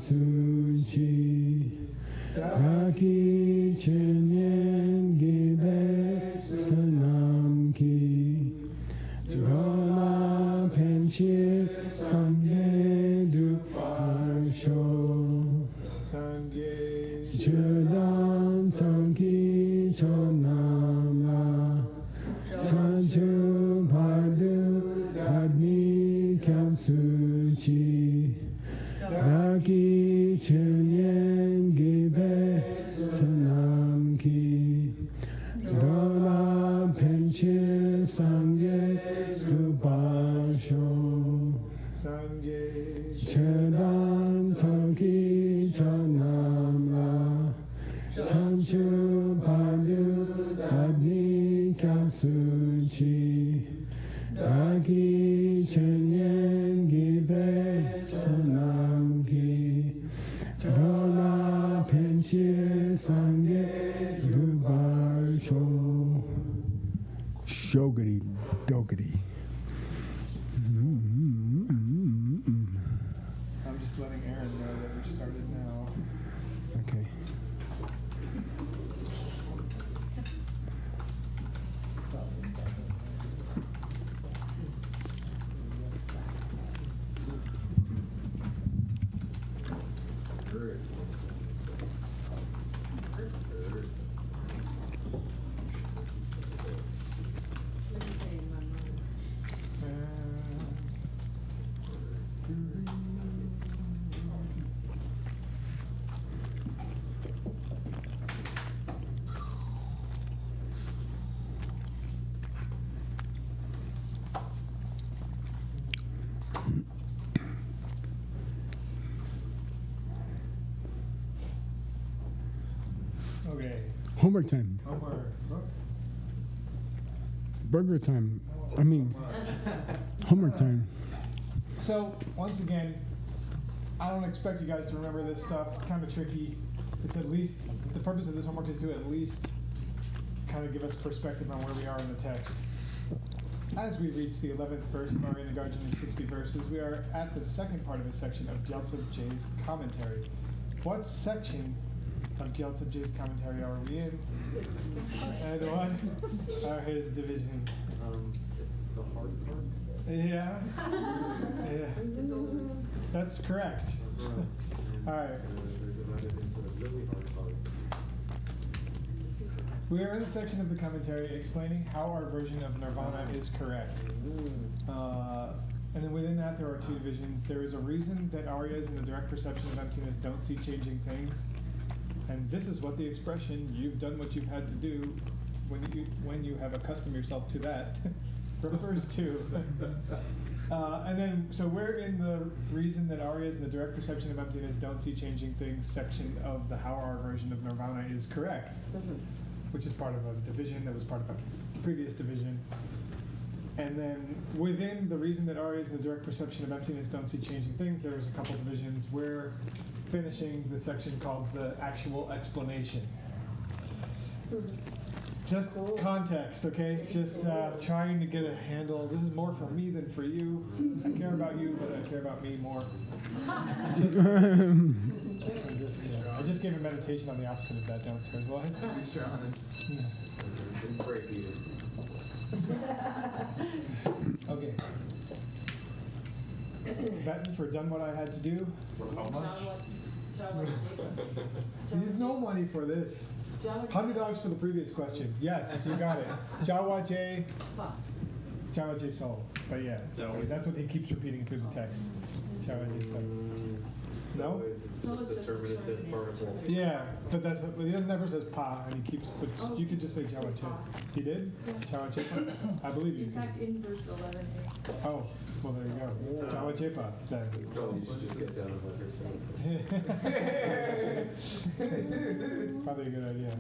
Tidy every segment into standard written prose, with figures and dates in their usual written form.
Suchi Daki Chenyen Gibe Sanam Ki Drona Penshir Sangye Du Parsho Chedan Sangki Chonama Chanchu Padu Adni Kyam Suchi Daki Chenyen Gibe Sanam Ki Drona Penshir Sangye Drupasho Chedan Sangki Chanamla Chanchu Padu Adni Kyam Suchi Daki Chenyen Gibe Sanam Ki Drona Penshir Sangye Drupasho Shogiri Dogiri. I'm just letting Aaron know that we started now. Okay. Okay. Homework time. Homework. Burger time. I mean, homework time. So, once again, I don't expect you guys to remember this stuff. It's kind of tricky. It's at least, the purpose of this homework is to at least kind of give us perspective on where we are in the text. As we reach the 11th verse of Arya Nagarjuna's 60 verses, we are at the second part of a section of Gyaltsab J's commentary. What section of Gyaltsab J's commentary are we in? And what are his divisions? It's the hard part. Yeah. Yeah. That's correct. All right. They're divided into the really hard part. We are in the section of the commentary explaining how our version of Nirvana is correct. And then within that, there are two divisions. There is a reason that Aryas in the direct perception of emptiness don't see changing things. And this is what the expression, you've done what you've had to do, when you have accustomed yourself to that, refers to. And then, so we're in the reason that Aryas in the direct perception of emptiness don't see changing things section of the how our version of Nirvana is correct, which is part of a division that was part of a previous division. And then within the reason that Aryas in the direct perception of emptiness don't see changing things, there's a couple divisions. We're finishing the section called the actual explanation. Just context, okay? Just trying to get a handle. This is more for me than for you. I care about you, but I care about me more. I just gave a meditation on the opposite of that downstairs. What? At least you're honest. Yeah. Didn't break either. Okay. Tibetan for done what I had to do. For how much? You have no money for this. $100 for the previous question. Yes, you got it. Jawa J. Jawa J Soul. But yeah, that's what he keeps repeating through the text. Jawa J Soul. No? It's just determinative particle. Yeah, but that's he doesn't ever says pa, and he keeps. But you could just say Jawa J. He did? Jawa J. I believe you. In fact, in verse 11. Oh, well there you go. Jawa J. Pa. Then. Probably should just get down on herself. Probably a good idea.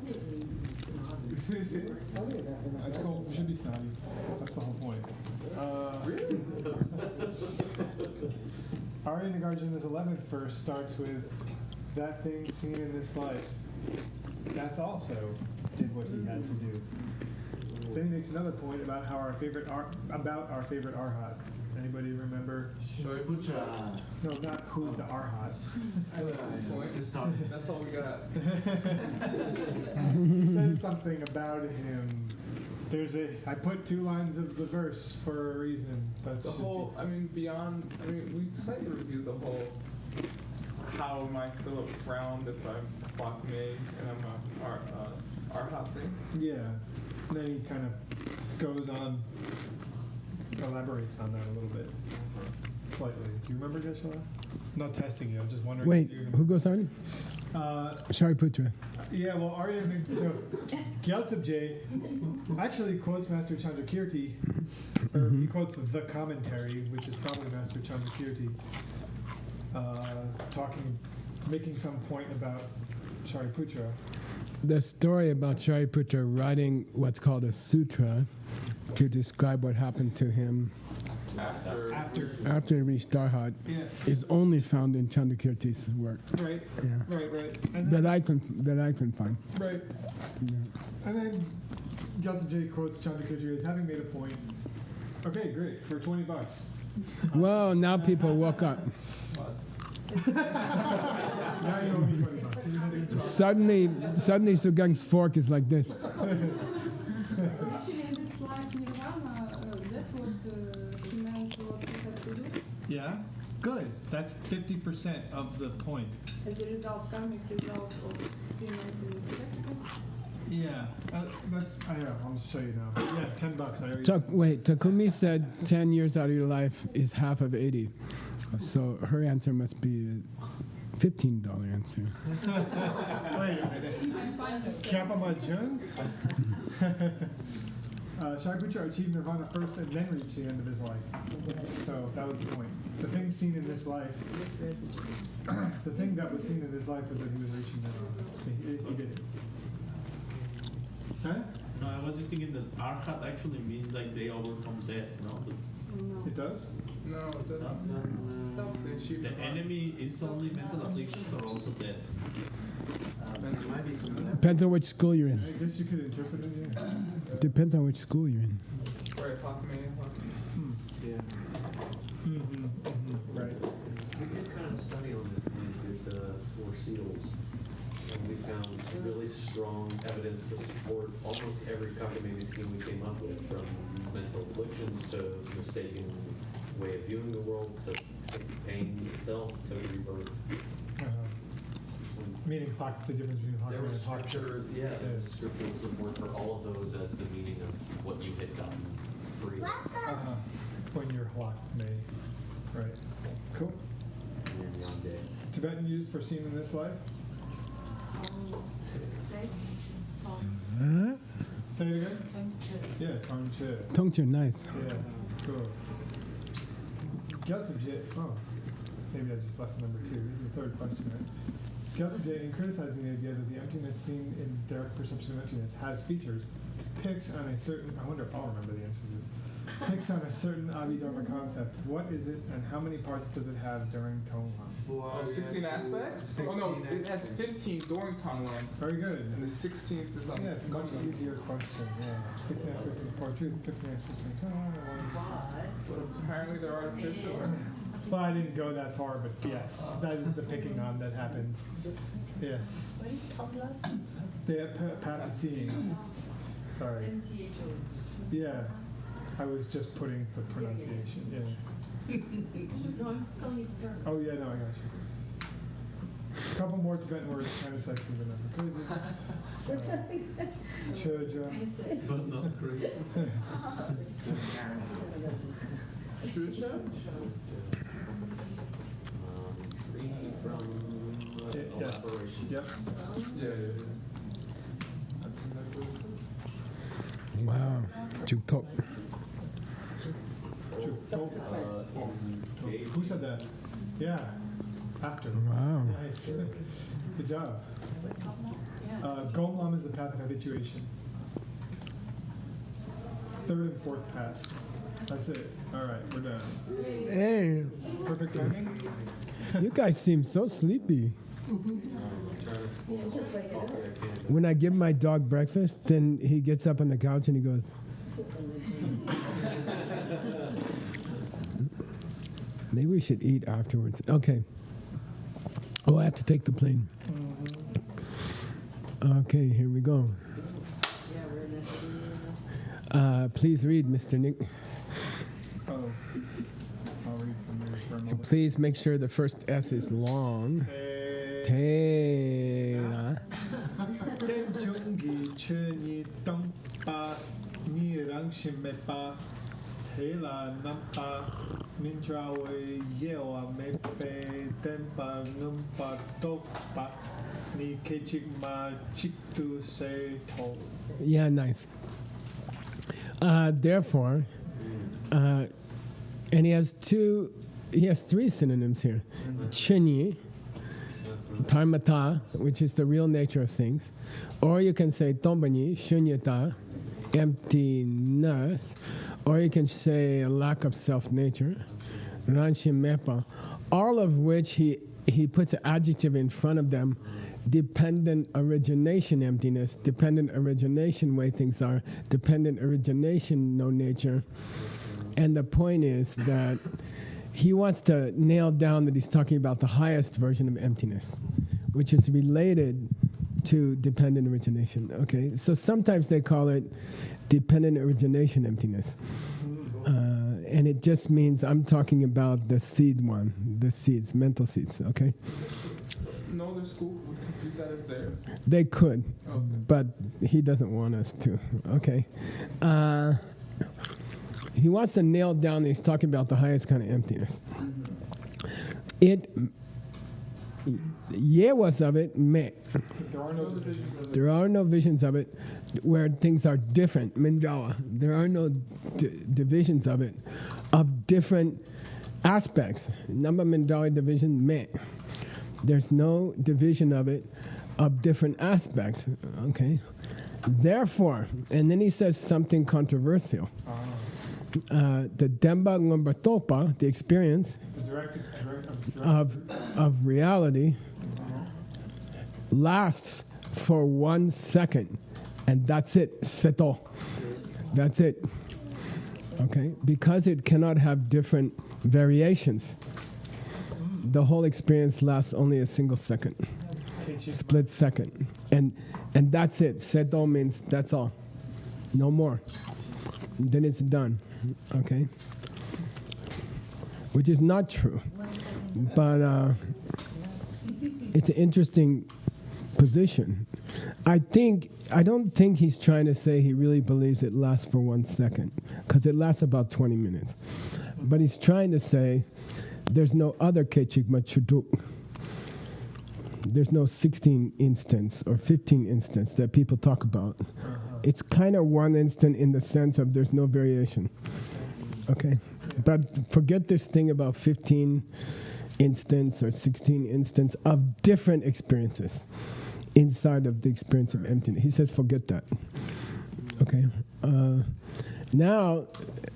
That's cool. We should be snotty. That's the whole point. Arya Nagarjuna's 11th verse starts with, that thing seen in this life, that's also did what he had to do. Then he makes another point about how our favorite arhat. Anybody remember? Shoibucha. No, not who's the arhat. That's all we got. He says something about him. I put 2 lines of the verse for a reason. But The whole, we slightly reviewed the whole, how am I still around if I'm Fakme and I'm a Arhat thing? yeah. And then he kind of goes on, elaborates on that a little bit, slightly. Do you remember, Geshe-la? Not testing you. I'm just wondering. Wait, if you're who goes on? Shariputra. Yeah, well, Arya, so Gyaltsab actually quotes Master Chandrakirti, or he quotes the commentary, which is probably Master Chandrakirti, making some point about Shariputra. The story about Shariputra writing what's called a sutra to describe what happened to him after he reached Arhat Yeah, is only found in Chandrakirti's work. right, Yeah. right. And That then, I can find. right. Yeah. And then Gyaltsab quotes Chandrakirti as having made a point. Okay, great, for $20. Well, now people woke up. Now you owe me $20. Suddenly Sugang's fork is like this. Actually, in this life nirvana, that's what he meant what we have to do. Yeah, good. That's 50% of the point. As a result, karmic result of sin and direction. Yeah, I'll just show you now. But yeah, $10. I already. Wait, Takumi said 10 years out of your life is half of 80. So her answer must be a $15 answer. Wait a minute. Kapamajun? Shariputra achieved nirvana first and then reached the end of his life. So that was the point. The thing seen in this life, the thing that was seen in his life was that he was reaching nirvana. He did it. Huh? No, I was just thinking that Arhat actually means like they overcome death, no? No. It does? No, it doesn't. Stop. They achieve The nirvana. enemy is only mental afflictions or also death. There might be some. Depends on which school you're I in. guess you could interpret it, yeah. Depends on which school you're in. Right, Fakme. Yeah. Right. We did kind of a study on this when we did the 4 seals. And we found really strong evidence to support almost every cognitive scheme we came up with, from mental afflictions to mistaken way of viewing the world to pain itself to rebirth. Meaning the difference between There Hakka was and Hakka. scripture, there was scriptural support for all of those as the meaning of what you had gotten free When you're Halak May. Right. Cool. in one day. Tibetan used for seen in this life? Say. Huh? Say it again? Yeah, Tong Che. Tongchu, nice. Yeah, cool. Gyaltsab, maybe I just left number 2. This is the third question, right? Gyaltsab, in criticizing the idea that the emptiness seen in direct perception of emptiness has features, picks on a certain, I wonder if I'll remember the answer to this, picks on a certain Abhidharma concept. What is it and how many parts does it have during Tonglen? 16 aspects? Oh no, it has 15 during Tonglen, Very good. and the 16th is on Yeah, it's a much Tonglen. easier question, yeah. 16 aspects of the core truth, 15 aspects of Tonglen. But apparently they're artificial. Well, I didn't go that far, but yes, that is the picking on that happens. Yes. What is Tonglen? The path of seeing. Sorry. Yeah. I was just putting the pronunciation, yeah. No, I'm spelling it very. Oh, yeah, no, I got you. A couple more Tibetan words, kind of sexy, but nothing crazy. Choja. But not crazy. Chucha? Free from Yes. elaboration. Yep. Yeah. That's exactly what it says. Wow. Chuktok. Who said that? Yeah. After. Wow. Nice. Good job. Gomlam is the path of habituation. Third and fourth path. That's it. All right, we're done. Hey, Perfect timing. you guys seem so sleepy. When I give my dog breakfast, then he gets up on the couch and he goes, maybe we should eat afterwards. Okay. Oh, I have to take the plane. Okay, here we go. Please read, Mr. Nick. Oh, I'll read from yours for a And moment. please make sure the first S is long. Te. Ten Jungi Chuni Dong Pa Ni Rang Shime Pa Tela Nampa Mindrawe Yewa Mepe Tempa Numpa Tokpa Ni Kechik Ma Chitu Se To. Yeah, nice. Therefore, and he has three synonyms here. Chinyi, Dharmata, which is the real nature of things. Or you can say Tombanyi, Shunyata, emptiness. Or you can say a lack of self-nature, Ranshimepa. All of which he puts an adjective in front of them. Dependent origination, emptiness. Dependent origination, way things are. Dependent origination, no nature. And the point is that he wants to nail down that he's talking about the highest version of emptiness, which is related to dependent origination. Okay, so sometimes they call it dependent origination emptiness. And it just means I'm talking about the seed one, the seeds, mental seeds, okay? No other school would confuse that as theirs. They could, Okay. but he doesn't want us to, okay? He wants to nail down that he's talking about the highest kind of emptiness. Yewas of it, me. There are no divisions. There are no visions of it where things are different. Mindrawa. There are no divisions of it of different aspects. Number Mindrawa division, me. There's no division of it of different aspects. Okay? Therefore, and then he says something controversial. The Demba Ngomba the experience The direct of reality lasts for 1 second, and that's it. Seto. That's it. Okay? Because it cannot have different variations. The whole experience lasts only a single second, split second, and that's it. Seto means that's all, no more. Then it's done. Okay? Which is not true, but it's an interesting position. I don't think he's trying to say he really believes it lasts for 1 second, because it lasts about 20 minutes. But he's trying to say there's no other Kechigma Chuduk. There's no 16 instance or 15 instance that people talk about. It's kind of one instant in the sense of there's no variation. Okay? But forget this thing about 15 instance or 16 instance of different experiences inside of the experience of emptiness. He says forget that. Okay? Now,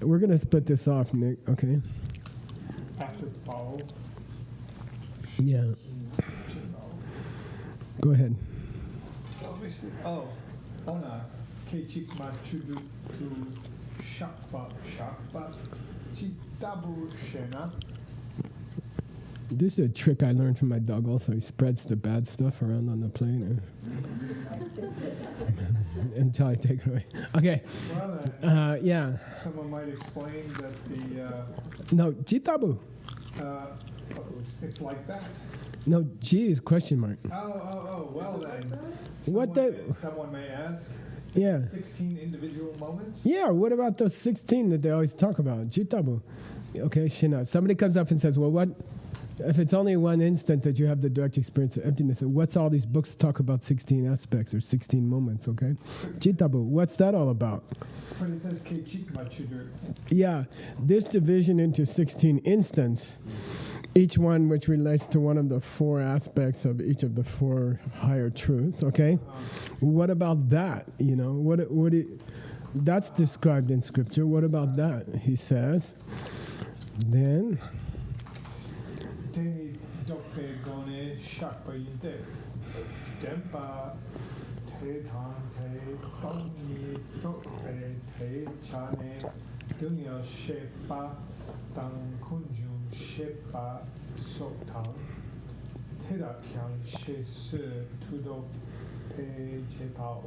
we're going to split this off, Nick, okay? After follow. Yeah. Go ahead. Oh, ona kechik machudu tu shakpa chitabu shena. This is a trick I learned from my dog also. He spreads the bad stuff around on the plane until I take it away. Okay. Well, Yeah. someone might explain that No, jitabu. it's like that. No, G is question mark. Oh, well then. What Someone may ask, Yeah. 16 individual moments? Yeah, what about those 16 that they always talk about? Jitabu. Okay, shina. Somebody comes up and says, well, what if it's only one instant that you have the direct experience of emptiness? What's all these books talk about 16 aspects or 16 moments, okay? Jitabu, what's that all about? But it says kechik machudu. Yeah, this division into 16 instants, each one which relates to one of the 4 aspects of each of the 4 higher truths, okay? What about that? You know, that's described in scripture. What about that? He says, then, Teni dope gone shakpa yinte. Dempa te tang te tong ni dope te chane dunya shepa tang kunjun shepa sok tang. Teda kyang she se tudo Chepao.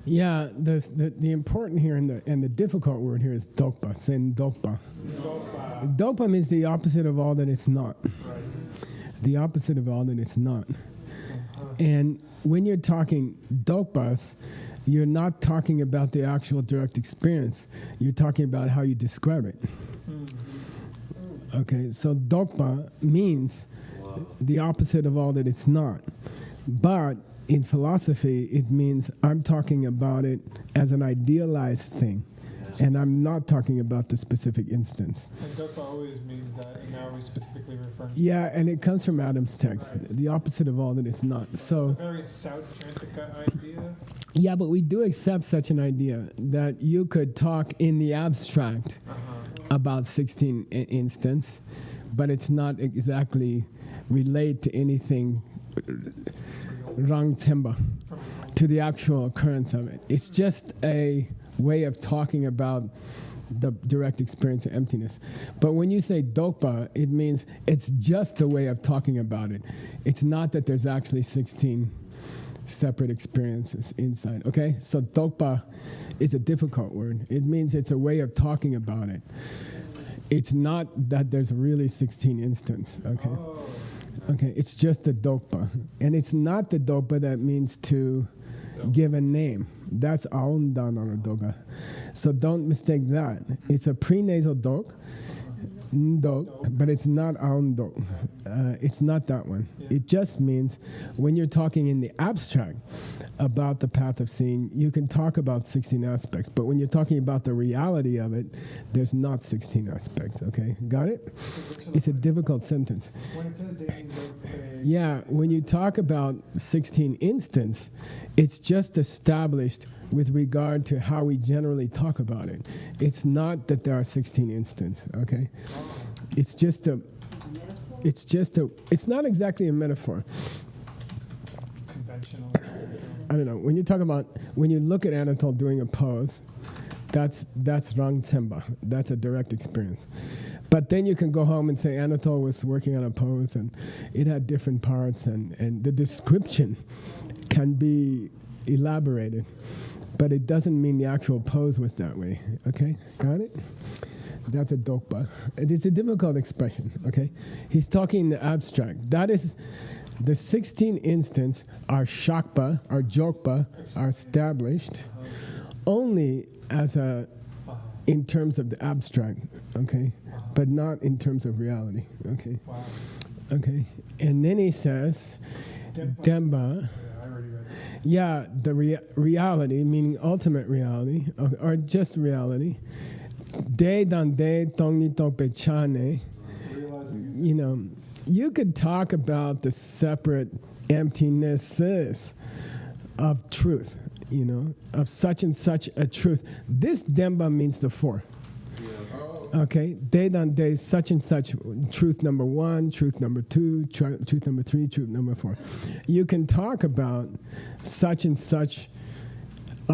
Yeah, the important here and the difficult word here is dokpa, sen dokpa. Dopa. Dokpa means the opposite of all that it's not. Right. The opposite of all that it's not. And when you're talking dokpas, you're not talking about the actual direct experience. You're talking about how you describe it. Okay, so dokpa means the opposite of all that it's not. But in philosophy, it means I'm talking about it as an idealized thing. And I'm not talking about the specific instance. And dopa always means that, and now we specifically referring to Yeah, and it comes from Adam's text, the opposite of all that it's not. a So, very South Chantika idea. yeah, but we do accept such an idea that you could talk in the abstract about 16 instance, but it's not exactly relate to anything rang temba, to the actual occurrence of it. It's just a way of talking about the direct experience of emptiness. But when you say dokpa, it means it's just a way of talking about it. It's not that there's actually 16 separate experiences inside, okay? So dokpa is a difficult word. It means it's a way of talking about it. It's not that there's really 16 instances, okay? Oh, Okay, it's just a dokpa. And it's not the dokpa that means to give a name. That's aondan or doga. So don't mistake that. It's a prenasal dok, ndok, but it's not aondok. It's not that one. It just means when you're talking in the abstract about the path of seeing, you can talk about 16 aspects. But when you're talking about the reality of it, there's not 16 aspects, okay? Got it? It's a difficult sentence. when it says dating dope, Yeah, when you talk about 16 instance, it's just established with regard to how we generally talk about it. It's not that there are 16 instance, okay? It's not exactly a metaphor. conventional. I don't know. When you look at Anatole doing a pose, that's rang temba. That's a direct experience. But then you can go home and say Anatole was working on a pose and it had different parts and the description can be elaborated. But it doesn't mean the actual pose was that way. Okay? Got it? That's a dokpa. It is a difficult expression. Okay? He's talking in the abstract. That is the 16 instance are shakpa, are jokpa, are established only as in terms of the abstract, okay? But not in terms of reality, okay? Wow. Okay. And then he says, Demba, Yeah, I already read it. yeah, the reality, meaning ultimate reality, or just reality. De dan de tongni tope chane. Realizing You know, you could talk about the separate emptinesses of truth, you know, of such and such a truth. This demba means the four. Okay, day on day, such and such, truth number 1, truth number 2, truth number 3, truth number 4. You can talk about such and such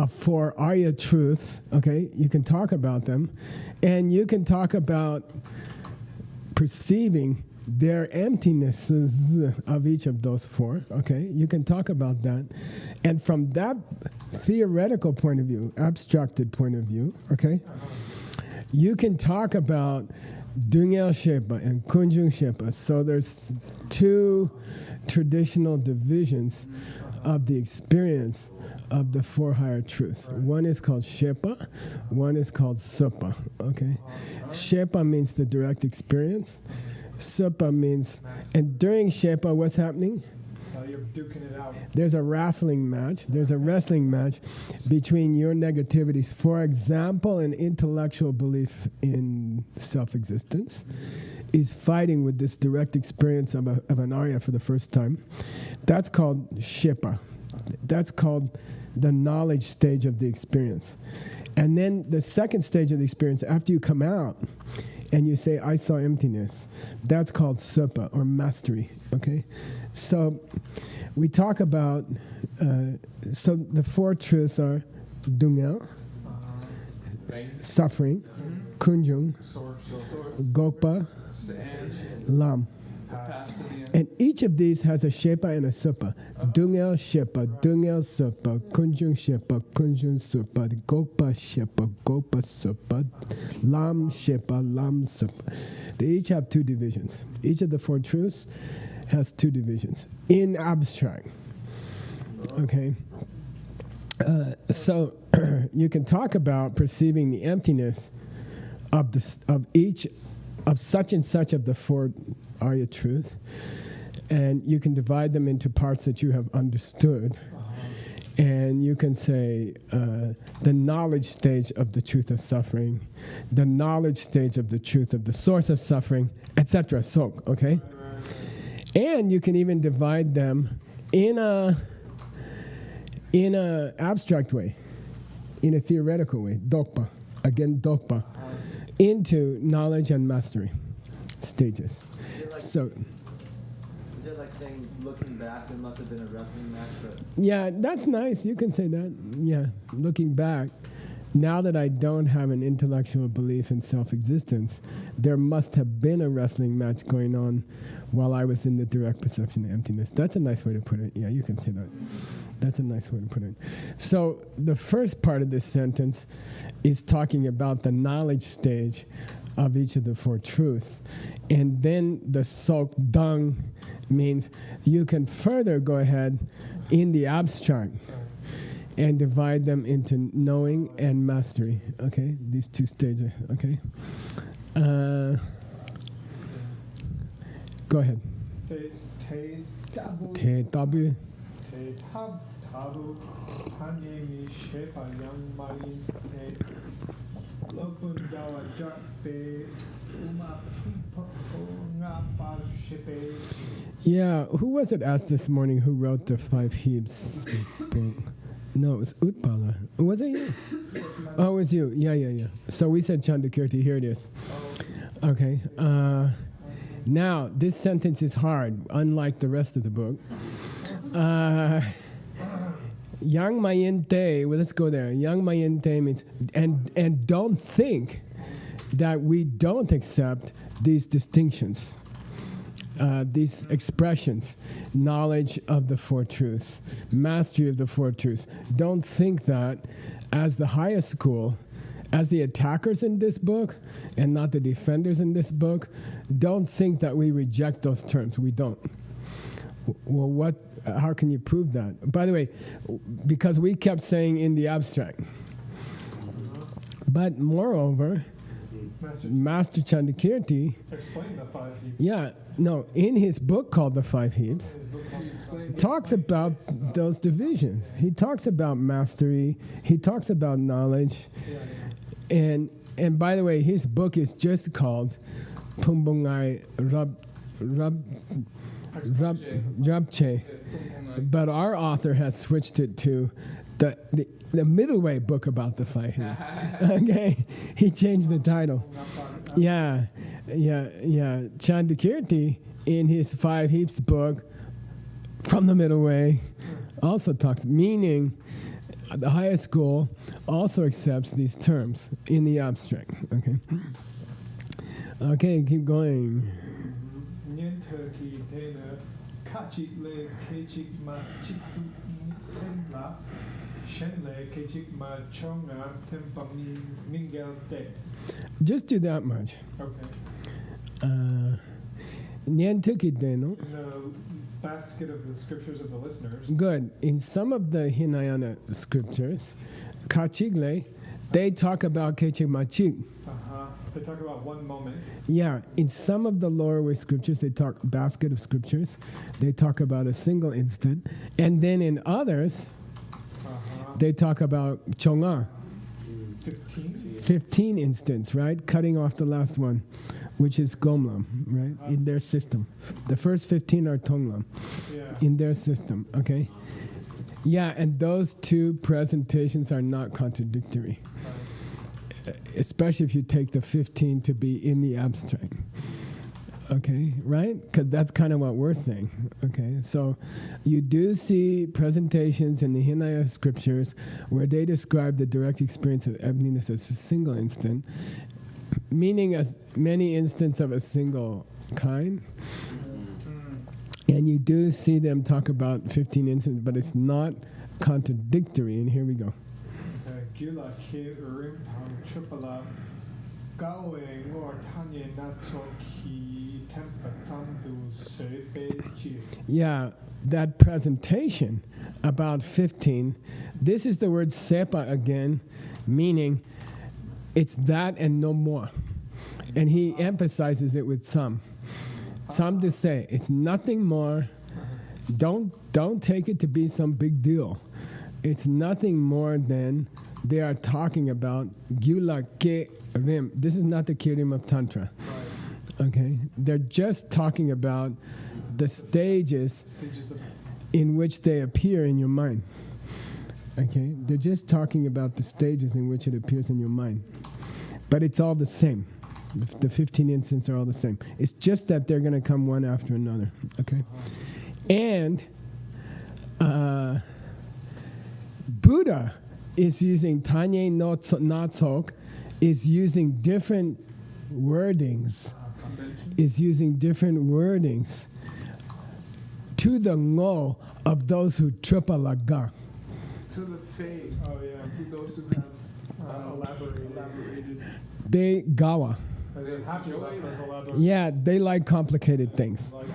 4 Arya truths, okay? You can talk about them, and you can talk about perceiving their emptinesses of each of those 4, okay? You can talk about that. And from that theoretical point of view, abstracted point of view, okay? You can talk about Dungyal Shepa and Kunjung Shepa. So there's 2 traditional divisions of the experience of the 4 higher truths. One is called Shepa, one is called Supa, okay? Shepa means the direct experience. Supa means, and during Shepa, what's happening? you're duking it out. There's a wrestling match. There's a wrestling match between your negativities. For example, an intellectual belief in self-existence is fighting with this direct experience of an Arya for the first time. That's called Shipa. That's called the knowledge stage of the experience. And then the second stage of the experience, after you come out and you say, I saw emptiness, that's called Supa, or mastery, okay? So we talk about, so the 4 truths are Dungel, suffering, Kunjung, Gokpa, Lam. path. to the end. And each of these has a shepa and a supa. Dungel shepa, dungel supa, kunjung shepa, kunjung supa, gopa shepa, gopa supa, lam shepa, lam supa. They each have two divisions. Each of the four truths has two divisions in abstract. Okay? So you can talk about perceiving the emptiness of each of such and such of the four Arya truth, and you can divide them into parts that you have understood, and you can say the knowledge stage of the truth of suffering, the knowledge stage of the truth of the source of suffering, etc. So, okay, and you can even divide them in a abstract way, in a theoretical way, dokpa, again dokpa, into knowledge and mastery stages. So, is it like saying, looking back, there must have been a wrestling match, but yeah, that's nice. You can say that. Yeah, looking back, now that I don't have an intellectual belief in self-existence, there must have been a wrestling match going on while I was in the direct perception of emptiness. That's a nice way to put it. Yeah, you can say that. That's a nice way to put it. So the first part of this sentence is talking about the knowledge stage of each of the four truths. And then the sok dung means you can further go ahead in the abstract and divide them into knowing and mastery. Okay, these two stages. Okay. Go ahead. Te tabu. Tabu Hanyemi Shepa Young Marin Lopun Dawa Jakpe Uma Ngapar Shepe. Yeah, who was it asked this morning who wrote the Five Heaps book? No, it was Utpala. Was it you? Oh, it was you. Yeah. So we said Chandakirti. Here it is. Okay. Now, this sentence is hard, unlike the rest of the book. Yang Mayente, well, let's go there. Yang Mayente means, and don't think that we don't accept these distinctions, these expressions, knowledge of the four truths, mastery of the four truths. Don't think that as the highest school, as the attackers in this book and not the defenders in this book, don't think that we reject those terms. We don't. Well, how can you prove that? By the way, because we kept saying in the abstract. But moreover, Master Chandakirti, Explain the five heaps. yeah, no, in his book called The Five Heaps, talks about those divisions. He talks about mastery. He talks about knowledge. And by the way, his book is just called Pumbungai Rabche. But our author has switched it to the middle way book about the Five Heaps. Okay, he changed the title. Yeah. Chandakirti, in his Five Heaps book, from the middle way, also talks, meaning the highest school also accepts these terms in the abstract. Okay, keep going. Turkey, Tena, Kachik Le, Kachik Ma, Chiku Tenla, Shenle, Kachik Ma, Chonga, Tempa Mingel De. Just do that much. Okay. Nyantukideno. The basket of the scriptures of the listeners. Good. In some of the Hinayana scriptures, Kachigle, they talk about Kechimachik. They talk about one moment. Yeah, in some of the lower way scriptures, they talk basket of scriptures. They talk about a single instant, and then in others, they talk about chonga. 15 instants, right? Cutting off the last one, which is gomlam, right? In their system, the first 15 are tonglam. In their system, okay. Yeah, and those two presentations are not contradictory. Especially if you take the 15 to be in the abstract. Okay, right? Because that's kind of what we're saying. Okay, so you do see presentations in the Hinayana scriptures where they describe the direct experience of emptiness as a single instant, meaning as many instants of a single kind. And you do see them talk about 15 incidents, but it's not contradictory. And here we go. Gula ke rim pang tripala gawe ngor tanye natso ki tempa tandu sepe chi. Yeah, that presentation about 15, this is the word sepa again, meaning it's that and no more. And he emphasizes it with some. Some to say, it's nothing more. Don't take it to be some big deal. It's nothing more than they are talking about Gyula Ke Rim. This is not the Kirim of Tantra. Okay? They're just talking about the stages in which they appear in your mind. Okay? They're just talking about the stages in which it appears in your mind. But it's all the same. The 15 incidents are all the same. It's just that they're going to come one after another. Okay? And Buddha is using Tanye no Natsok, is using different wordings. Is using different wordings to the ngo of those who tripalaga. To the face. Oh yeah. Those who have elaborated. They gawa. Are they happy about those elaborate? Yeah, they like complicated things. Like,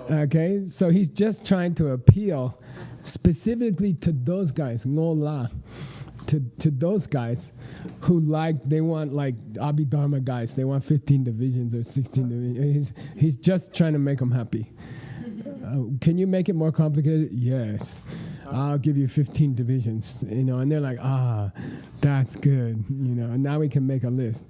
Okay, so he's just trying to appeal specifically to those guys, ngo la, to those guys who they want like Abhidharma guys. They want 15 divisions or 16 divisions. He's just trying to make them happy. Can you make it more complicated? Yes. I'll give you 15 divisions, and they're like, that's good, and now we can make a list.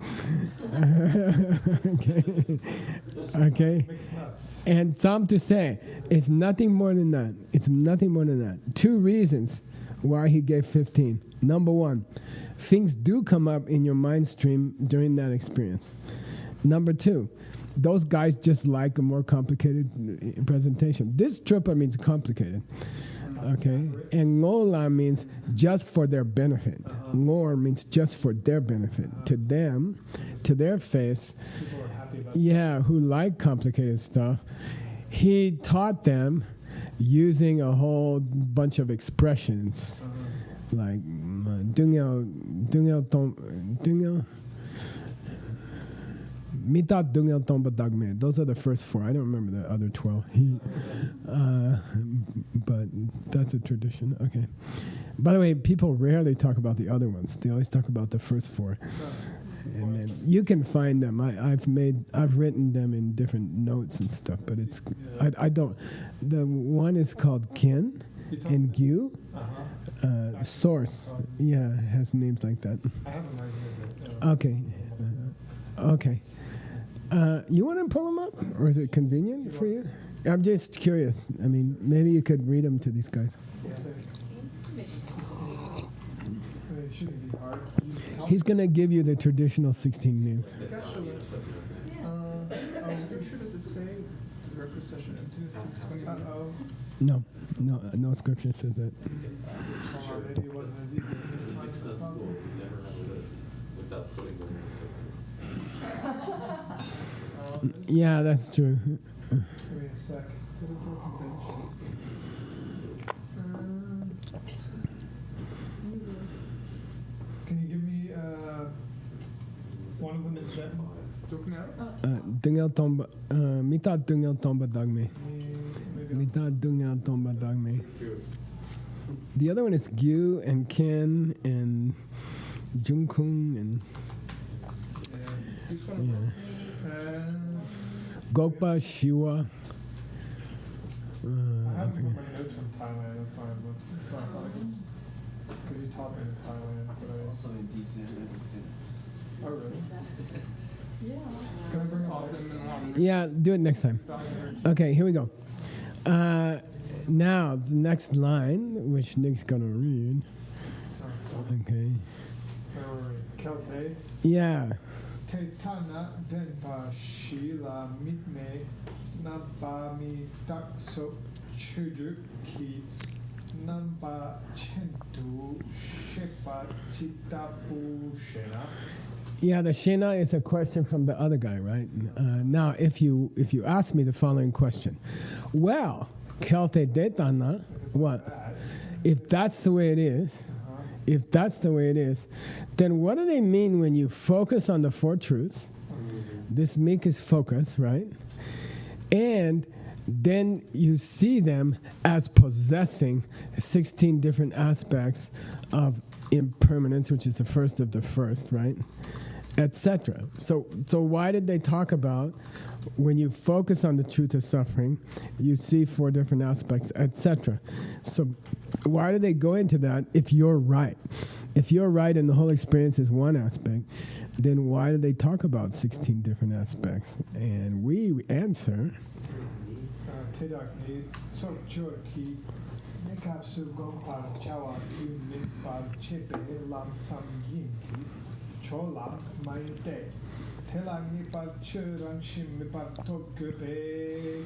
Okay. Mixed nuts. And some to say, it's nothing more than that. It's nothing more than that. 2 reasons why he gave 15. Number 1, things do come up in your mind stream during that experience. Number 2, those guys just like a more complicated presentation. This tripa means complicated. Okay, and ngola means just for their benefit. Ngor means just for their benefit. To them, to their face, People are happy about yeah, who like complicated stuff. He taught them using a whole bunch of expressions, like dungel, Mita dungel tomba dagme. Those are the first 4. I don't remember the other 12. But that's a tradition. Okay. By the way, people rarely talk about the other ones. They always talk about the first 4. And then you can find them. I've written them in different notes and stuff. But it's I don't. The one is called Kin and Gyu. Source. Yeah, it has names like that. I have an idea. Okay. Okay. You want to pull them up, or is it convenient for you? I'm just curious. I mean, maybe you could read them to these guys. It shouldn't be hard. He's going to give you the traditional 16 names. Scripture, does it say direct procession emptiness takes 20 minutes? No scripture says that. Maybe it wasn't as easy as It's not school, we never have this without putting them in. Yeah, that's true. Give me a sec. What is the convention? Can you give me one of them in Tibetan? Joking out? Dungel tomba, mita dungel tomba dagme. Maybe Mita dungel tomba dagme. The other one is Gyu and Ken and Junkung and Gokpa Shiwa. I haven't put my notes from Thailand. That's why I thought it was because you taught me in Thailand. But Also in DC and oh really? Yeah. Can I bring up Taught this? them in one Yeah, do it next time. Okay, here we go. Now, the next line, which Nick's going to read. Okay. Where were we? Kelte. Yeah. Te tana denpa shila mitme nabami takso chujuk ki namba chentu shepa chitapu shena Yeah, the Shina is a question from the other guy, right? Now, if you ask me the following question, well, Kelte Detana, what? If that's the way it is, then what do they mean when you focus on the four truths? This meek is focus, right? And then you see them as possessing 16 different aspects of impermanence, which is the first of the first, right? Etc. So why did they talk about when you focus on the truth of suffering, you see four different aspects, etc. So why do they go into that if you're right? If you're right and the whole experience is one aspect, then why do they talk about 16 different aspects? And we answer. Tedakni Sorchorki Nekapsu Gopal Chawa Minpal Chepe Lam Sam Yinki Chola Maite Telagni Pal Churang Shim Pal Tokupe.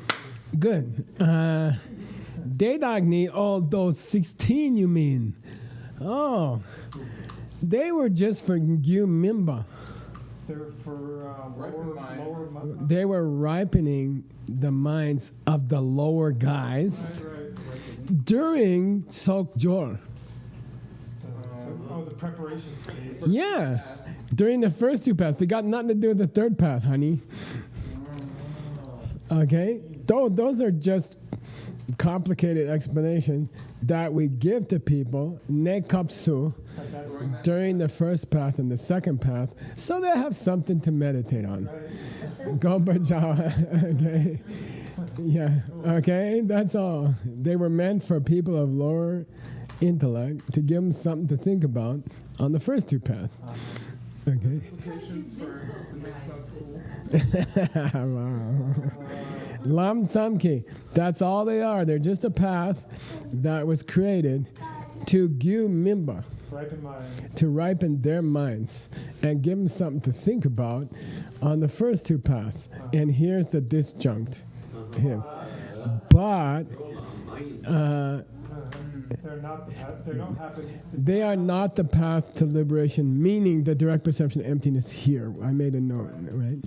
Good. Dedagni, all those 16 you mean? Oh, they were just for Gyu Mimba. They're for lower They were ripening the minds of the lower guys right. during Sokjor. The preparation stage. Yeah, during the first two paths. They got nothing to do with the third path, honey. Okay? Those are just complicated explanations that we give to people, nekapsu, during the first path and the second path, so they have something to meditate on. Gopajawa, okay? Yeah, okay, that's all. They were meant for people of lower intellect to give them something to think about on the first two paths. Okay. Implications for the mixed note school. Lam Tsamki, that's all they are. They're just a path that was created to Gyu Mimba, Ripen minds. to ripen their minds and give them something to think about on the first two paths. And here's the disjunct here. But They're not the path. They don't happen. they are not the path to liberation, meaning the direct perception of emptiness here. I made a note, right?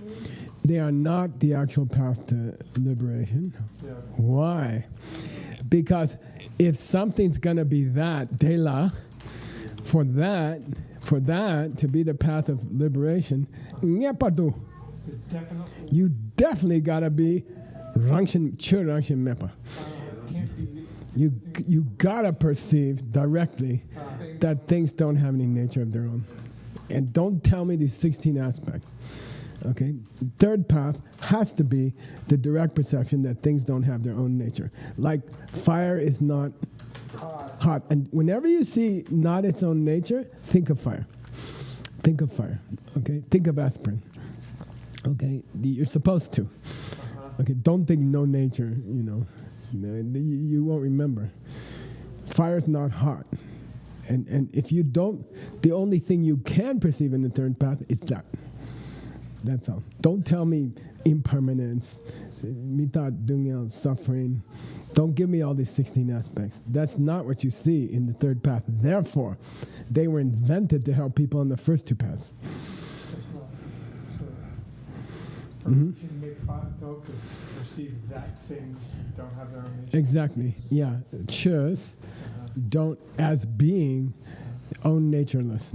They are not the actual path to liberation. Yeah. Why? Because if something's going to be that, Dela, for that to be the path of liberation, nyepadu, Definitely you definitely got to be Rangshin, Chur Rangshin Mepa. can't be. You got to perceive directly that things don't have any nature of their own. And don't tell me these 16 aspects. Okay? Third path has to be the direct perception that things don't have their own nature. Like fire is not hot. And whenever you see not its own nature, think of fire. Think of fire. Okay? Think of aspirin. Okay? You're supposed to. Okay? Don't think no nature, you know. You won't remember. Fire's not hot. And if you don't, the only thing you can perceive in the third path is that. That's all. Don't tell me impermanence, mita dunya, suffering. Don't give me all these 16 aspects. That's not what you see in the third path. Therefore, they were invented to help people on the first two paths. You can make because perceive that things don't have their own nature. Exactly. Yeah. Chus don't as being own natureless.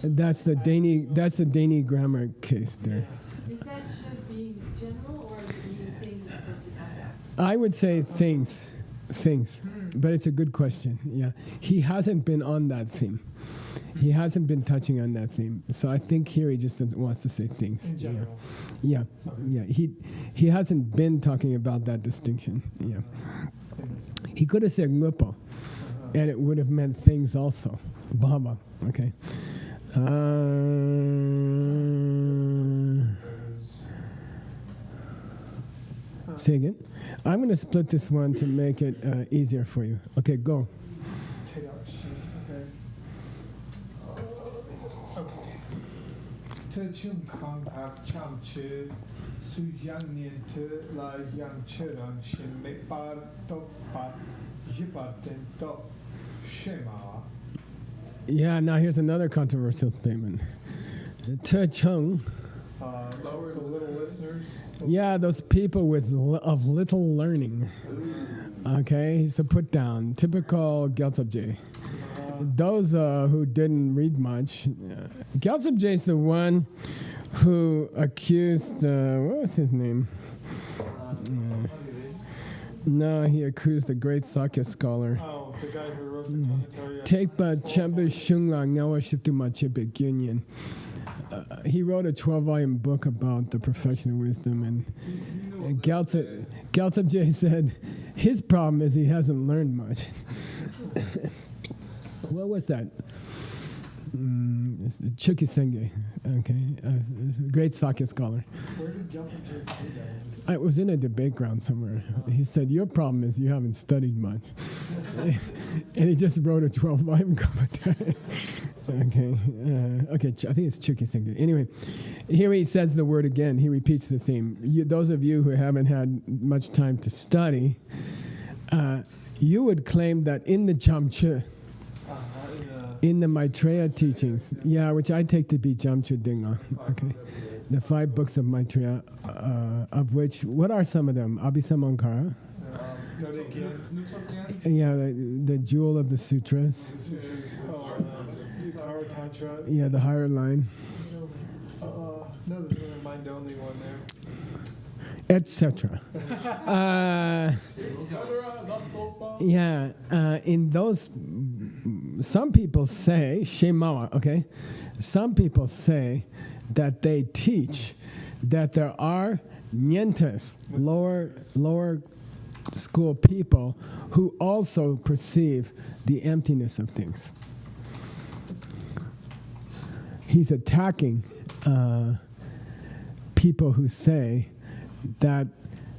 And that's the Dani grammar case there. Is that should be general or is it meaning things as opposed to concept? I would say things, but it's a good question. Yeah, he hasn't been on that theme. He hasn't been touching on that theme. So I think here he just wants to say things. In general. Yeah. He hasn't been talking about that distinction. Yeah. He could have said ngupo, and it would have meant things also. Baba. Okay. Say again. I'm going to split this one to make it easier for you. Okay, go. Chum Kong Hak Cham Chu Su Yang Nien Tu La Yang Churang Shin Me Ba Tok Ba Yipa Den Tok Shema. Yeah, now here's another controversial statement. Te Chung. The little listeners. Yeah, those people of little learning. Okay, he's a put down. Typical Gyaltsab. Those who didn't read much. Gyaltsab is the one who accused, what was his name? No, he accused the great Sakya scholar. Oh, the guy who wrote the commentary. on- Take ba chambe shunglang nawa shiftu ma chepe gyunyin. He wrote a 12-volume book about the perfection of wisdom, and Gyaltsab said his problem is he hasn't learned much. What was that? Chuki Senge, okay, great Sakya scholar. Where did Gelson say that? I was in a debate ground somewhere. He said, your problem is you haven't studied much. And he just wrote a 12-volume commentary. Okay, I think it's Chuki Senge. Anyway, here he says the word again. He repeats the theme. Those of you who haven't had much time to study, you would claim that in the Jamche, in the Maitreya teachings, yeah, which I take to be Jamche Dinga, okay, the 5 books of Maitreya, of which, what are some of them? Abhisamankara, yeah, the jewel of the sutras, Tara Tantra. yeah, the higher line, No, there's another mind-only one there. etc. Yeah, in those, some people say, Shemawa, okay? Some people say that they teach that there are nientes, lower school people, who also perceive the emptiness of things. He's attacking people who say that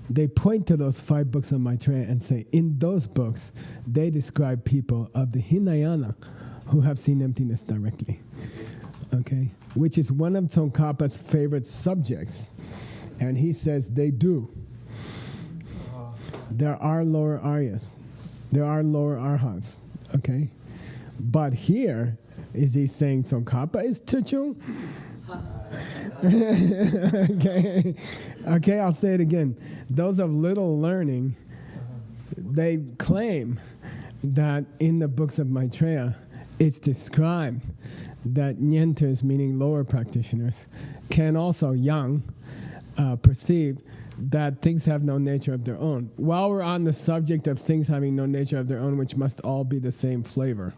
they point to those 5 books of Maitreya and say, in those books, they describe people of the Hinayana who have seen emptiness directly, okay? Which is one of Tsongkhapa's favorite subjects. And he says they do. There are lower Aryas. There are lower Arhats, okay? But here, is he saying Tsongkhapa is Tuchung? Okay, I'll say it again. Those of little learning, they claim that in the books of Maitreya, it's described that nientes, meaning lower practitioners, can also, young, perceive that things have no nature of their own. While we're on the subject of things having no nature of their own, which must all be the same flavor,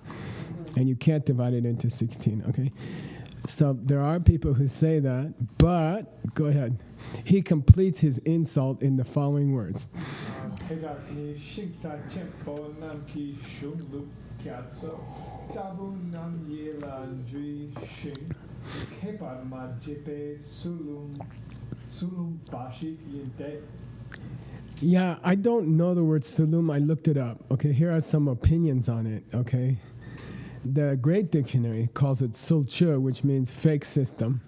and you can't divide it into 16, okay? So there are people who say that, but, go ahead. He completes his insult in the following words. Yeah, I don't know the word sulum. I looked it up. Okay, here are some opinions on it, okay? The Great Dictionary calls it sulche, which means fake system.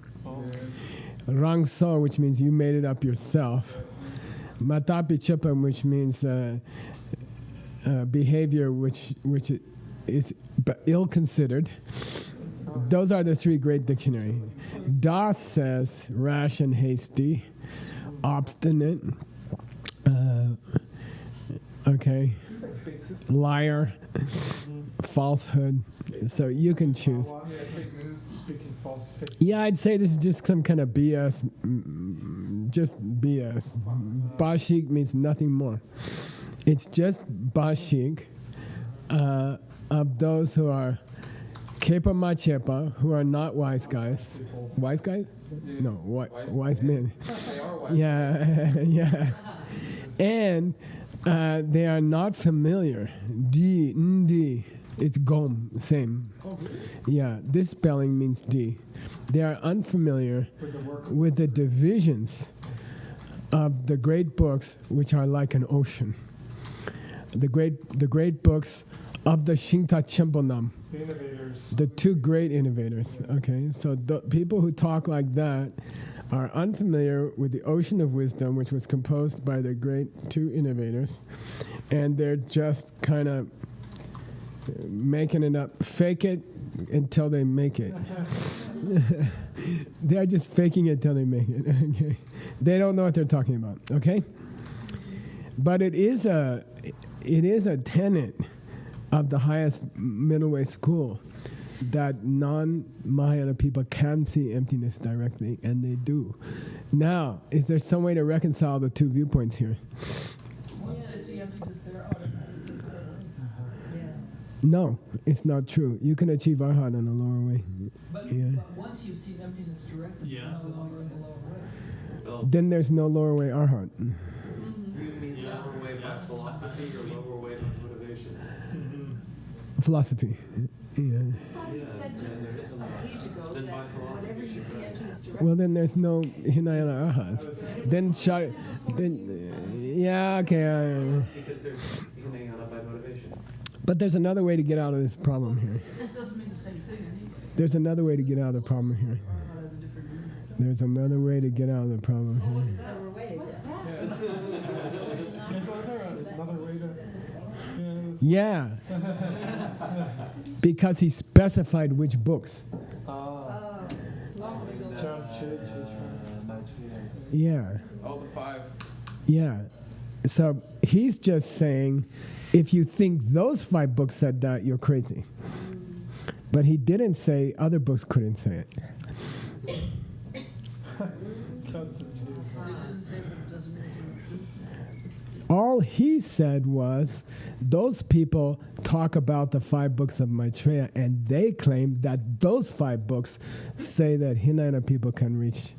Rangso, which means you made it up yourself. Matapi chepa, which means behavior which is ill-considered. Those are the 3 Great Dictionary. Das says rash and hasty, obstinate, okay, liar, falsehood. So you can choose. Yeah, I'd say this is just some kind of BS, just BS. Bashik means nothing more. It's just bashik of those who are kepa machepa, who are not wise guys. Wise guys? No, wise men. Yeah, yeah. And they are not familiar. D, ndi. It's gom, same. Yeah, this spelling means D. They are unfamiliar with the divisions of the great books, which are like an ocean. The great books of the Shinta Chembonam. The innovators. The 2 great innovators, okay? So the people who talk like that are unfamiliar with the ocean of wisdom, which was composed by the great 2 innovators, and they're just kind of making it up. Fake it until they make it. They're just faking it till they make it. Okay, they don't know what they're talking about. Okay, but it is a tenet of the highest middle way school that non-Mahayana people can see emptiness directly, and they do. Now, is there some way to reconcile the two viewpoints here? Once they see emptiness, they're automatically there. No, it's not true. You can achieve arhat in a lower way. But, Yeah. but once you've seen emptiness directly, you're Yeah. no longer in the lower way. Well, Then there's no lower way arhat. do you mean lower way by philosophy or lower way by motivation? Philosophy. Yeah. I thought he said just a page ago Then by that philosophy, whenever you she's see right. emptiness directly. Well, then there's no Hinayana arhats. Then yeah, okay. Because there's Hinayana by motivation. But there's another way to get out of this problem here. It doesn't mean the same thing anyway. There's another way to get out of the problem here. Arhat has a different meaning. There's another way to get out of the problem here. What's that? Yeah, so is there another way to? Yeah. Because he specified which books. Long ago. Yeah. Oh, the 5. Yeah. So he's just saying, if you think those 5 books said that, you're crazy. But he didn't say other books couldn't say it. It didn't say that it doesn't mean it's not true. All he said was, those people talk about the 5 books of Maitreya, and they claim that those 5 books say that Hinayana people can reach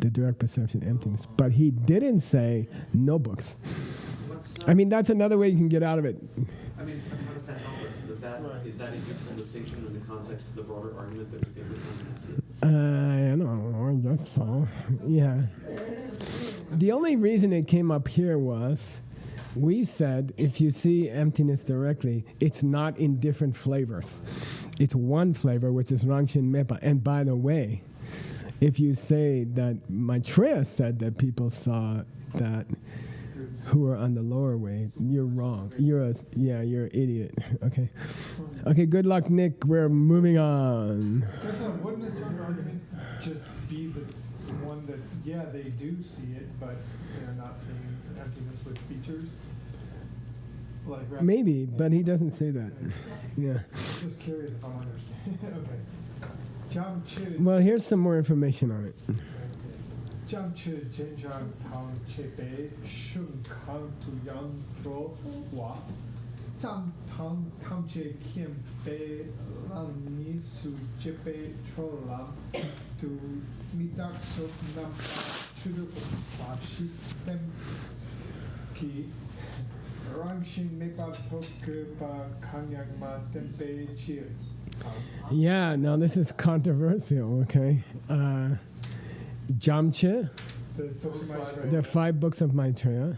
the direct perception of emptiness. But he didn't say no books. I mean, that's another way you can get out of it. I mean, how does that help us? Is that a useful distinction in the context of the broader argument that we think we're trying to I don't know, I guess so. Yeah. The only reason it came up here was, we said if you see emptiness directly, it's not in different flavors. It's one flavor, which is Rangshin Mepa. And by the way, if you say that Maitreya said that people saw that who are on the lower way, you're wrong. You're an idiot. Okay. Okay, good luck, Nick. We're moving on. Guess what? Wouldn't a stronger argument just be the one that, yeah, they do see it, but they're not seeing emptiness with features? Like, rather- Maybe, but he doesn't say that. Yeah. Just curious if I'm understanding. Okay. Jam Chi. Well, here's some more information on it. Jam Chi Jinjang Tang Chepe Shun Kang Tu Yang Tro Wa Tam Tang Tam Che Kim Be Lam Ni Su Chepe Tro Lam Tu Midak So Nam Chudu Ba Shi Tem Ki Rangshin Mepa Tok Ba Kanyang Ma Tempe Chi. Yeah, now this is controversial, okay? Jamche, The books of Maitreya. the 5 books of Maitreya.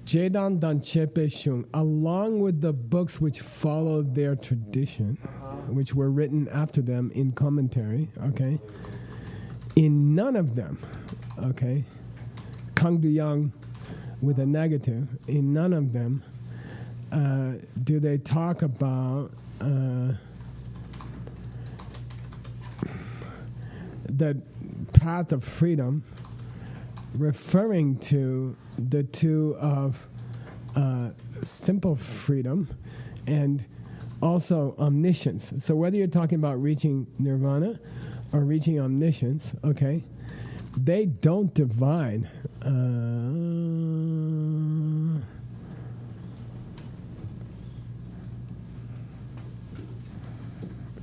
Jedan Dan Chepe Shung, along with the books which followed their tradition, which were written after them in commentary, okay? In none of them, okay? Kang Du Yang with a negative, in none of them do they talk about the path of freedom, referring to the two of simple freedom and also omniscience. So whether you're talking about reaching nirvana or reaching omniscience, okay, they don't divide.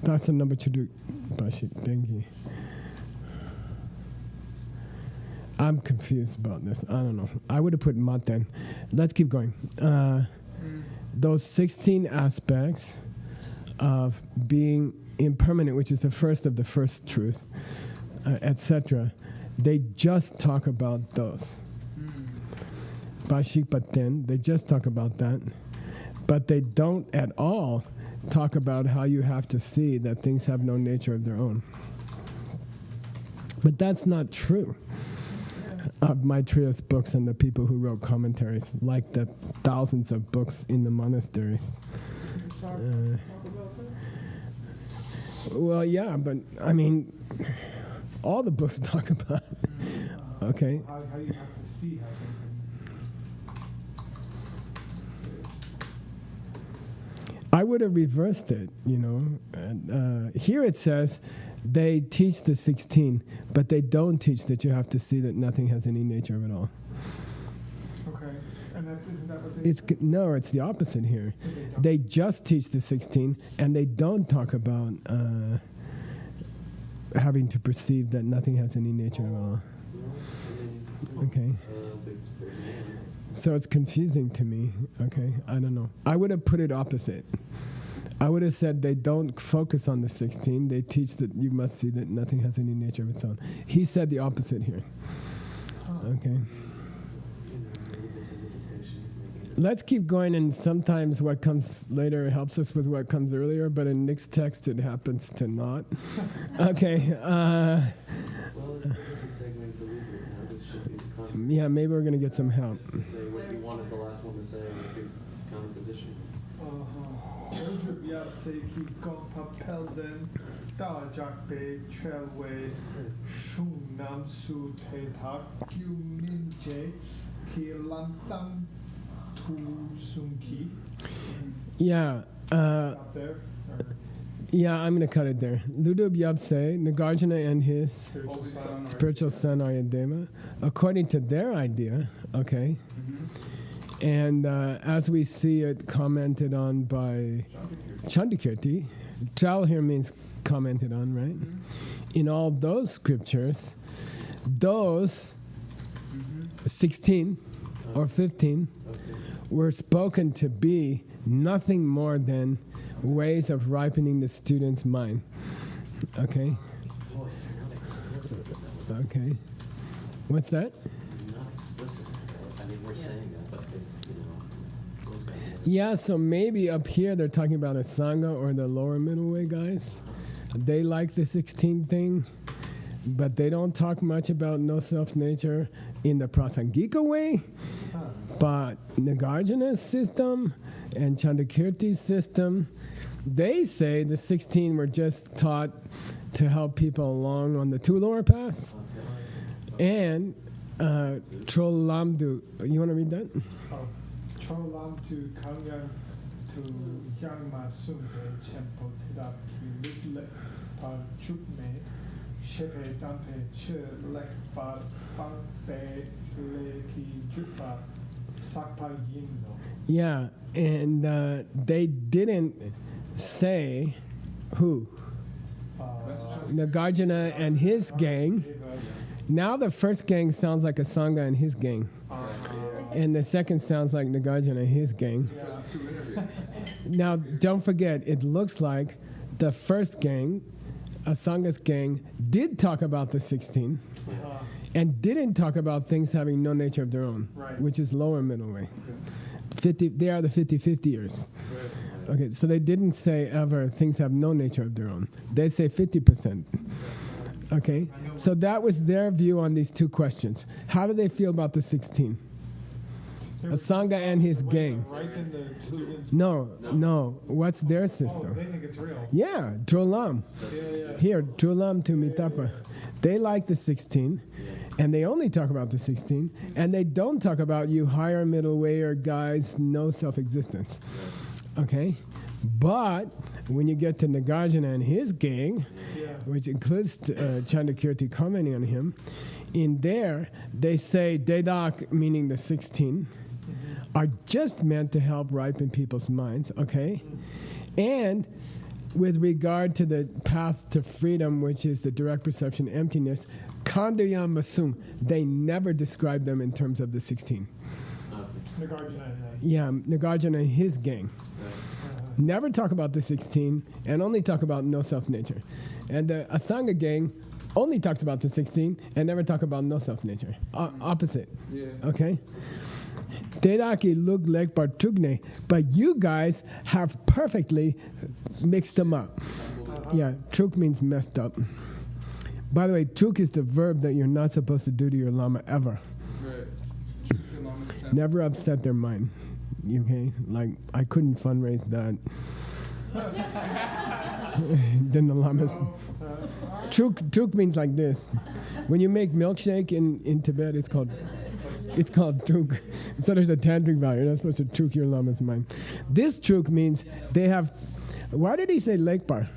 That's the number 2. Bashik, thank you. I'm confused about this. I don't know. I would have put mat then. Let's keep going. Those 16 aspects of being impermanent, which is the first of the first truth, etc., they just talk about those. Bashik Paten, they just talk about that. But they don't at all talk about how you have to see that things have no nature of their own. But that's not true of Maitreya's books and the people who wrote commentaries, like the thousands of books in the monasteries. talk Uh, about that? Well, yeah, but I mean, all the books talk about it. Okay. How you have to see how things I would have reversed it, you know. And, here it says they teach the 16, but they don't teach that you have to see that nothing has any nature of it all. Okay, and isn't that what they No, it's the opposite here. so they don't? They just teach the 16, and they don't talk about having to perceive that nothing has any nature at all. Okay. So it's confusing to me. Okay, I don't know. I would have put it opposite. I would have said they don't focus on the 16. They teach that you must see that nothing has any nature of its own. He said the opposite here. Okay. Let's keep going, and sometimes what comes later helps us with what comes earlier, but in Nick's text it happens to not. Okay. Well, it's a different segment to leave it now. This should be the content. Yeah, maybe we're going to get some help. Just to say what you wanted the last one to say if it's counterposition. Rodrip yap se ki gong papel den da jak be trail way shung nam su te tak kyu min je ki lam tam tu sung ki Yeah. out there. Or Yeah, I'm going to cut it there. Ludub Yapse, Nagarjuna and his spiritual son. spiritual son Aryadeva, according to their idea, okay, and as we see it commented on by Chandakirti, Chal here means commented on, right? In all those scriptures, those 16 or 15 were spoken to be nothing more than ways of ripening the student's mind. Okay? Boy, you're not explicit. Okay. What's that? You're not explicit. I mean, we're saying that, but those guys. Yeah, so maybe up here they're talking about a Sangha or the lower middle way guys. They like the 16 thing, but they don't talk much about no self nature in the Prasangika way. But Nagarjuna's system and Chandakirti's system, they say the 16 were just taught to help people along on the two lower paths. And Trolamdu, you want to read that? Trolam to Kanyan to Yang Ma Sum Pe Chempo Tidap Ki Lut Par Chuk Me Shepe Dampe Che Lek Par Pang Pe Le Ki Jupa Sakpa Yin No. Yeah, and they didn't say who. Nagarjuna and his gang. Now the first gang sounds like a Sangha and his gang. And the second sounds like Nagarjuna and his gang. Now, don't forget, it looks like the first gang, a Sangha's gang, did talk about the 16 and didn't talk about things having no nature of their own, Right. which is lower middle way. 50, they are the 50-50ers. Okay, so they didn't say ever things have no nature of their own. They say 50%. Okay, so that was their view on these two questions. How do they feel about the 16? A Sangha and his gang. Right in the students. No. What's their Oh, system? they think it's real. Yeah, Drolam. Yeah. Here, Drolam to Mitapa. They like the 16, and they only talk about the 16, and they don't talk about you higher middle wayer guys, no self-existence. Okay? But when you get to Nagarjuna and his gang, Yeah. which includes Chandakirti commenting on him, in there they say Dedak, meaning the 16, are just meant to help ripen people's minds, okay? And with regard to the path to freedom, which is the direct perception emptiness, Kandayam Masung, they never describe them in terms of the 16. Nagarjuna and Yeah, Nagarjuna and his gang. Never talk about the 16 and only talk about no self-nature. And the Asanga gang only talks about the 16 and never talk about no self-nature. Opposite. Yeah. Okay? Dedaki look like Bartugne, but you guys have perfectly mixed them up. Yeah, truk means messed up. By the way, truk is the verb that you're not supposed to do to your lama ever. Right. Never upset their mind. Okay? Like, I couldn't fundraise that. Then the lamas. Truk means like this. When you make milkshake in Tibet, it's called truk. So there's a tantric value. You're not supposed to truk your lama's mind. This truk means they have. Why did he say lake bar?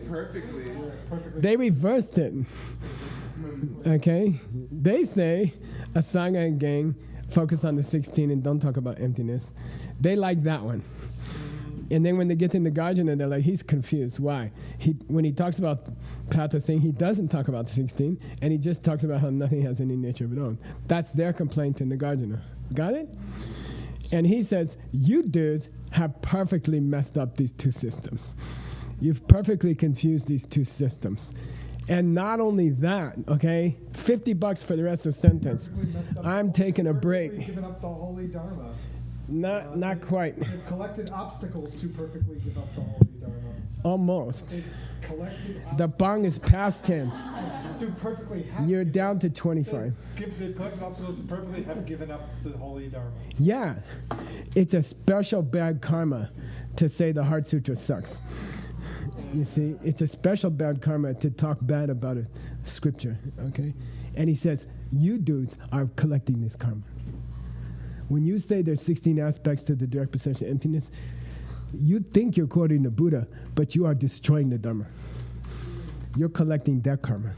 Perfectly. They reversed it. Okay? They say a Sangha and gang focus on the 16 and don't talk about emptiness. They like that one. And then when they get in the Gajana, they're like, he's confused. Why? When he talks about Pata Singh, he doesn't talk about the 16, and he just talks about how nothing has any nature of its own. That's their complaint in the Gajana. Got it? And he says, you dudes have perfectly messed up these two systems. You've perfectly confused these two systems. And not only that, okay, $50 for the rest of the sentence. I'm taking a break. Given up the holy dharma. Not quite. They've collected obstacles to perfectly give up the holy dharma. Almost. They've collected The bang is past tense. to perfectly have. You're down to 25. They've collected obstacles to perfectly have given up the holy dharma. Yeah. It's a special bad karma to say the Heart Sutra sucks. You see, it's a special bad karma to talk bad about a scripture, okay? And he says, you dudes are collecting this karma. When you say there's 16 aspects to the direct perception of emptiness, you think you're quoting the Buddha, but you are destroying the Dharma. You're collecting that karma.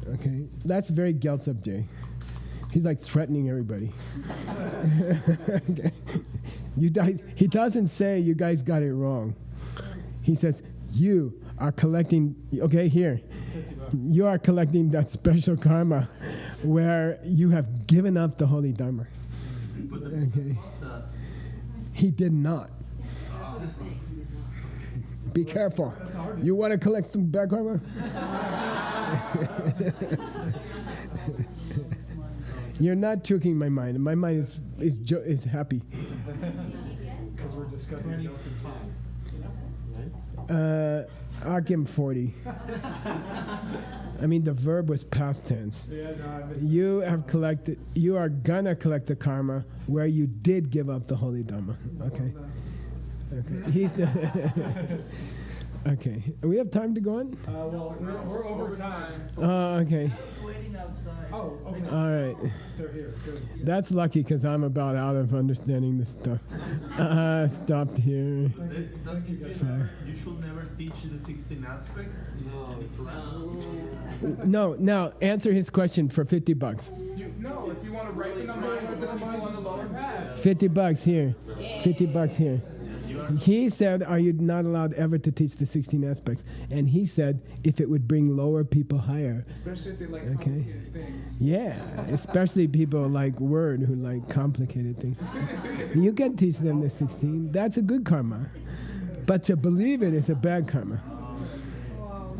Okay? That's very Gyaltsab Jay. He's like threatening everybody. Okay. He doesn't say you guys got it wrong. He says, you are collecting, okay, here. You are collecting that special karma where you have given up the holy Dharma. Okay. He did not. Be careful. You want to collect some bad karma? You're not tricking my mind. My mind is happy. Because we're discussing I'll give him 40. I mean, the verb was past tense. Yeah, no, I missed You are gonna collect the karma where you did give up the holy Dhamma. Okay. Okay. He's the. Okay. We have time to go on? well, we're over time. Okay. I was waiting outside. Oh, okay. All right. They're here. Good. That's lucky because I'm about out of understanding this stuff. Stopped here. Thank you, guys. You should never teach the 16 aspects in class. No, now answer his question for $50. No, if you want to ripen the minds of the people on the lower path. $50 here. $50 here. He said, are you not allowed ever to teach the 16 aspects? And he said, if it would bring lower people higher. Especially if they like Okay. complicated things. Yeah, especially people like Word who like complicated things. You can teach them the 16. That's a good karma. But to believe it is a bad karma.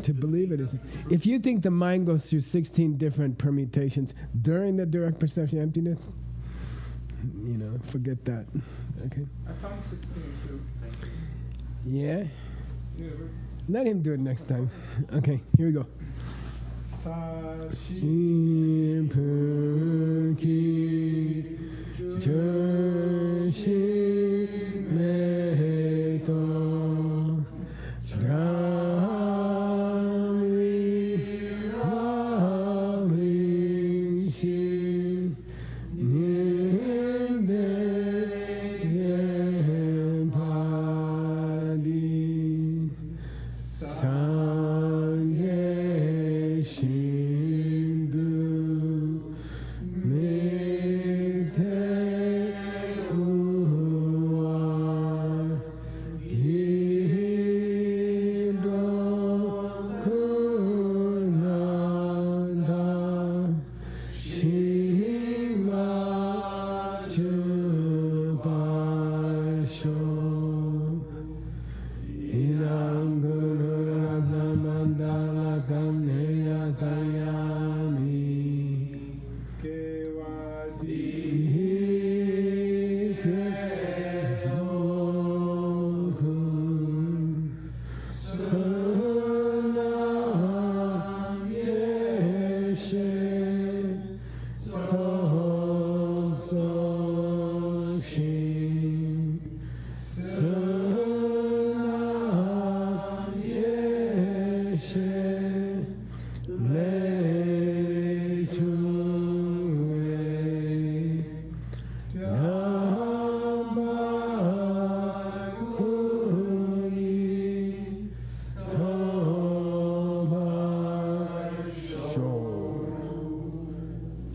To believe it is. If you think the mind goes through 16 different permutations during the direct perception of emptiness, forget that. Okay. I found 16 too. Yeah? Yeah, Let him do it next time. Okay, here we go. Sashi. Impurki Joshi Meto Dhamri Laving Shi Ninde Padi Sangye Shindu Mete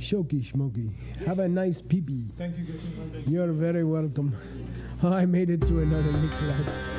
Shoki Shmoki. Have a nice pee-pee. Thank you, Geshe. You're very welcome. I made it through another class.